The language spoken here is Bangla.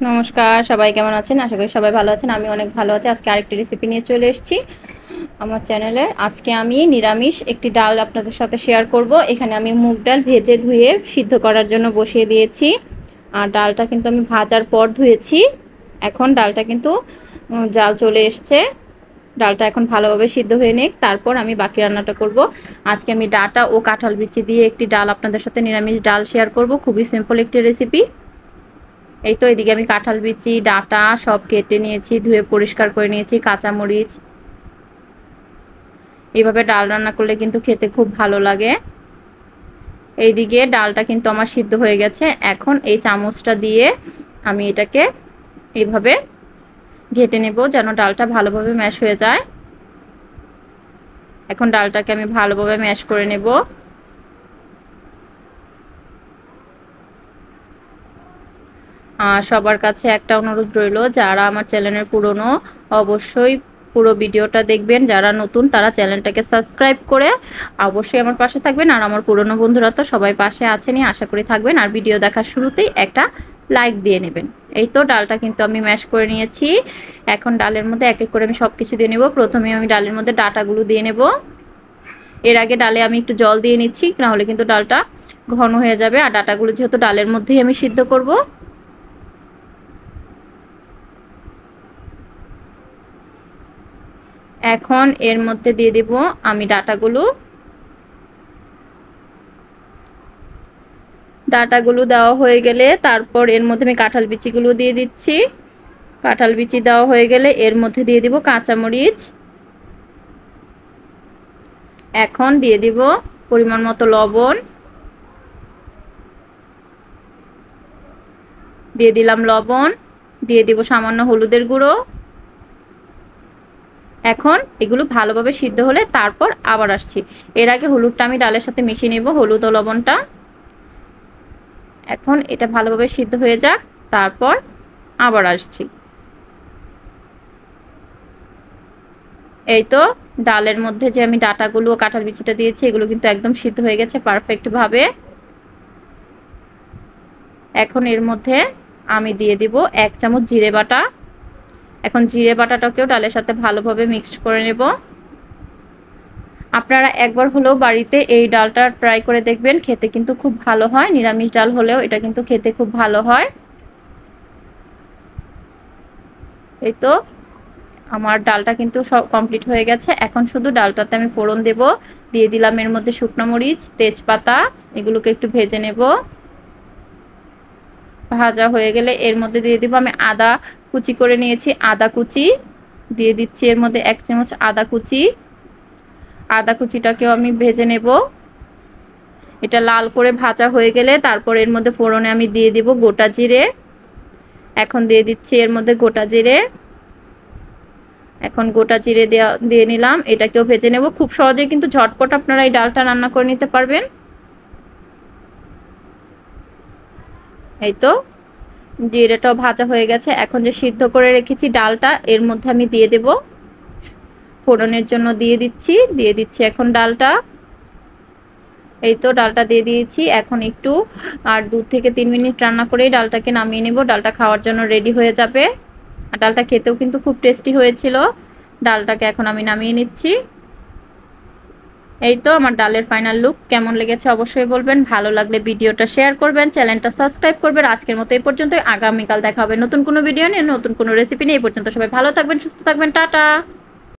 নমস্কার, সবাই কেমন আছেন? আশা করি সবাই ভালো আছেন। আমি অনেক ভালো আছি। আজকে আরেকটি রেসিপি নিয়ে চলে এসেছি আমার চ্যানেলে। আজকে আমি নিরামিষ একটি ডাল আপনাদের সাথে শেয়ার করব। এখানে আমি মুগ ডাল ভেজে ধুয়ে সিদ্ধ করার জন্য বসিয়ে দিয়েছি। আর ডালটা কিন্তু আমি ভাজার পর ধুয়েছি। এখন ডালটা কিন্তু জাল চলে এসছে। ডালটা এখন ভালোভাবে সিদ্ধ হয়ে নিক, তারপর আমি বাকি রান্নাটা করব। আজকে আমি ডাঁটা ও কাঁঠাল বিচি দিয়ে একটি ডাল আপনাদের সাথে নিরামিষ ডাল শেয়ার করব। খুবই সিম্পল একটি রেসিপি। এই তো এদিকে আমি কাঁঠাল বিচি ডাঁটা সব কেটে নিয়েছি, ধুয়ে পরিষ্কার করে নিয়েছি। কাঁচামরিচ, এইভাবে ডাল রান্না করলে কিন্তু খেতে খুব ভালো লাগে। এইদিকে ডালটা কিন্তু আমার সিদ্ধ হয়ে গেছে। এখন এই চামচটা দিয়ে আমি এটাকে এইভাবে ঘেটে নেব যেন ডালটা ভালোভাবে ম্যাশ হয়ে যায়। এখন ডালটাকে আমি ভালোভাবে ম্যাশ করে নেব। সবার কাছে একটা অনুরোধ রইল, যারা আমার চ্যানেলের পুরনো অবশ্যই পুরো ভিডিওটা দেখবেন, যারা নতুন তারা চ্যানেলটাকে সাবস্ক্রাইব করে অবশ্যই আমার পাশে থাকবেন। আর আমার পুরনো বন্ধুরা তো সবাই পাশে আছেনই, আশা করি থাকবেন। আর ভিডিও দেখার শুরুতেই একটা লাইক দিয়ে নেবেন। এই তো ডালটা কিন্তু আমি ম্যাশ করে নিয়েছি। এখন ডালের মধ্যে এক এক করে আমি সব কিছু দিয়ে নেব। প্রথমে আমি ডালের মধ্যে ডাঁটাগুলো দিয়ে নেব। এর আগে ডালে আমি একটু জল দিয়ে নিচ্ছি, নাহলে কিন্তু ডালটা ঘন হয়ে যাবে। আর ডাঁটাগুলো যেহেতু ডালের মধ্যেই আমি সিদ্ধ করব। এখন এর মধ্যে দিয়ে দেব আমি ডাঁটাগুলো দেওয়া হয়ে গেলে তারপর এর মধ্যে আমি কাঁঠাল বিচিগুলো দিয়ে দিচ্ছি। কাঁঠাল বিচি দেওয়া হয়ে গেলে এর মধ্যে দিয়ে দিব কাঁচামরিচ। এখন দিয়ে দিব পরিমাণ মতো লবণ, দিয়ে দিলাম লবণ, দিয়ে দিব সামান্য হলুদের গুঁড়ো। এখন এগুলো ভালোভাবে সিদ্ধ হলে তারপর আবার আসছি। এর আগে হলুদটা আমি ডালের সাথে মিশিয়ে নেব, হলুদ ও লবণটা। এখন এটা ভালোভাবে সিদ্ধ হয়ে যাক, তারপর আবার আসছি। এই তো ডালের মধ্যে যে আমি ডাঁটাগুলো ও কাঁঠাল বিচিটা দিয়েছি এগুলো কিন্তু একদম সিদ্ধ হয়ে গেছে পারফেক্ট ভাবে। এখন এর মধ্যে আমি দিয়ে দিব 1 চামচ জিরে বাটা। এখন জিরে বাটাটাকেও ডালের সাথে ভালোভাবে মিক্সড করে নেব। আপনারা একবার হলেও বাড়িতে এই ডালটা ট্রাই করে দেখবেন, খেতে কিন্তু খুব ভালো হয়। নিরামিষ ডাল হলেও এটা কিন্তু খেতে খুব ভালো হয়। এই তো আমার ডালটা কিন্তু সব কমপ্লিট হয়ে গেছে। এখন শুধু ডালটাতে আমি ফোড়ন দেব। দিয়ে দিলাম এর মধ্যে শুকনো মরিচ, তেজপাতা, এগুলোকে একটু ভেজে নেব। ভাজা হয়ে গেলে এর মধ্যে দিয়ে দিব আমি আদা কুচি করে নিয়েছি, আদা কুচি দিয়ে দিচ্ছি। এর মধ্যে 1 চামচ আদা কুচি। আদা কুচিটাকেও আমি ভেজে নেব। এটা লাল করে ভাজা হয়ে গেলে তারপর এর মধ্যে ফোড়নে আমি দিয়ে দিব গোটা জিরে। এখন দিয়ে দিচ্ছি এর মধ্যে গোটা জিরে। এখন গোটা জিরে দিয়ে নিলাম, এটাকেও ভেজে নেব। খুব সহজে কিন্তু ঝটপট আপনারা এই ডালটা রান্না করে নিতে পারবেন। এই তো জিরেটাও ভাজা হয়ে গেছে। এখন যে সিদ্ধ করে রেখেছি ডালটা এর মধ্যে আমি দিয়ে দেব। ফোড়নের জন্য দিয়ে দিচ্ছি এখন ডালটা। এই তো ডালটা দিয়ে দিয়েছি। এখন একটু আর 2 থেকে 3 মিনিট রান্না করেই ডালটাকে নামিয়ে নেব। ডালটা খাওয়ার জন্য রেডি হয়ে যাবে। আর ডালটা খেতেও কিন্তু খুব টেস্টি হয়েছিল। ডালটাকে এখন আমি নামিয়ে নিচ্ছি। এই তো আমার ডালের ফাইনাল লুক। কেমন লেগেছে অবশ্যই বলবেন। ভালো লাগলে ভিডিওটা শেয়ার করবেন, চ্যানেলটা সাবস্ক্রাইব করবেন। আজকের মতো এই পর্যন্তই। আগামীকাল দেখা হবে নতুন কোনো ভিডিও নিয়ে, নতুন কোনো রেসিপি নিয়ে। এই পর্যন্ত সবাই ভালো থাকবেন, সুস্থ থাকবেন। টাটা।